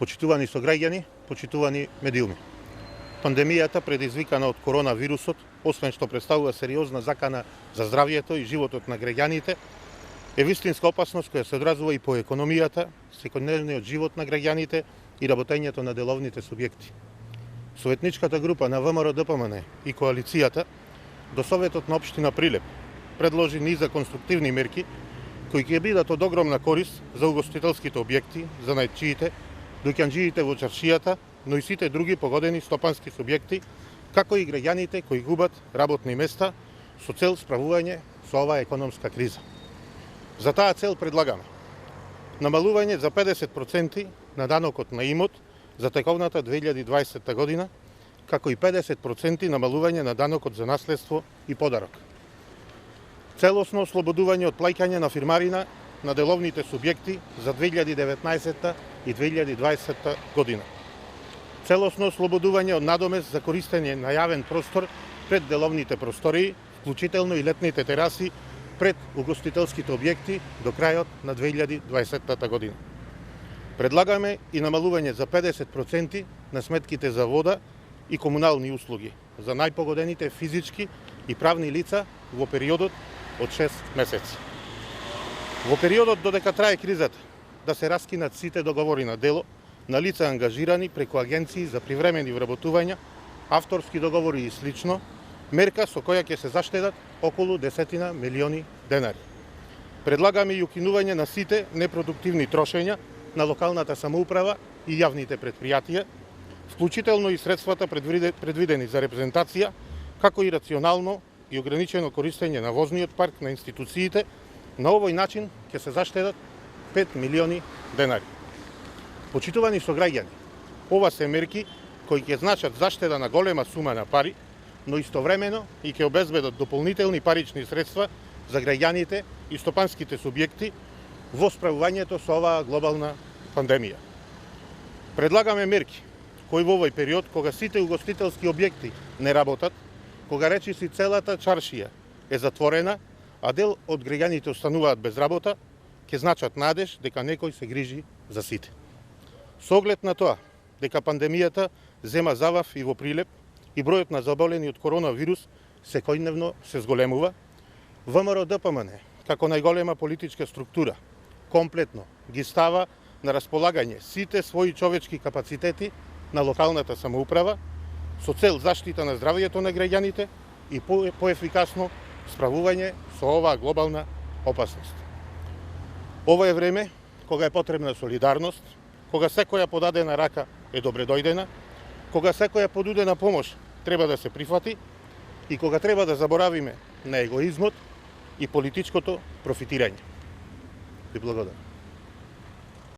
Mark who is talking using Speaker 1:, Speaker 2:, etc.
Speaker 1: Почитувани сограѓани, почитувани медиуми. Пандемијата, предизвикана од коронавирусот, освен што представува сериозна закана за здравјето и животот на граѓаните, е вистинска опасност која се одразува и по економијата, секојдневниот живот на граѓаните и работењето на деловните субјекти. Советничката група на ВМРО-ДПМН и коалицијата до Советот на општина Прилеп предложи низа конструктивни мерки кои ќе бидат од огромна корист за угостителските објекти, за најчиите, дуќанџиите во чаршијата, но и сите други погодени стопански субјекти, како и граѓаните кои губат работни места со цел справување со оваа економска криза. За таа цел предлагаме намалување за 50% на данокот на имот за тековната 2020 година, како и 50% намалување на данокот за наследство и подарок. Целосно ослободување од плаќање на фирмарина на деловните субјекти за 2019 и 2020 година. Целосно ослободување од надомест за користење на јавен простор пред деловните простории, вклучително и летните тераси пред угостителските објекти до крајот на 2020 година. Предлагаме и намалување за 50% на сметките за вода и комунални услуги за најпогодените физички и правни лица во периодот од 6 месеци. Во периодот додека трае кризата, да се раскинат сите договори на дело на лица ангажирани преку агенции за привремени вработувања, авторски договори и слично, мерка со која ќе се заштедат околу 10 милиони денари. Предлагаме и укинување на сите непродуктивни трошења на локалната самоуправа и јавните предпријатија, вклучително и средствата предвидени за репрезентација, како и рационално и ограничено користење на возниот парк на институциите. На овој начин ќе се заштедат 5 милиони денари. Почитувани сограѓани, ова се мерки кои ќе значат заштеда на голема сума на пари, но истовремено и ќе обезбедат дополнителни парични средства за граѓаните и стопанските субјекти во справувањето со оваа глобална пандемија. Предлагаме мерки кои во овој период, кога сите угостителски објекти не работат, кога речиси целата чаршија е затворена, а дел од граѓаните остануваат без работа, ќе значат надеж дека некој се грижи за сите. Со оглед на тоа дека пандемијата зема завав и во Прилеп и бројот на заболени од коронавирус секојдневно се зголемува, ВМРО-ДПМН, како најголема политичка структура, комплетно ги става на располагање сите своји човечки капацитети на локалната самоуправа со цел заштита на здравјето на граѓаните и поефикасно справување со оваа глобална опасност. Ова е време кога е потребна солидарност, кога секоја подадена рака е добре дојдена, кога секоја понудена помош треба да се прифати и кога треба да заборавиме на егоизмот и политичкото профитирање. Ви благодарам.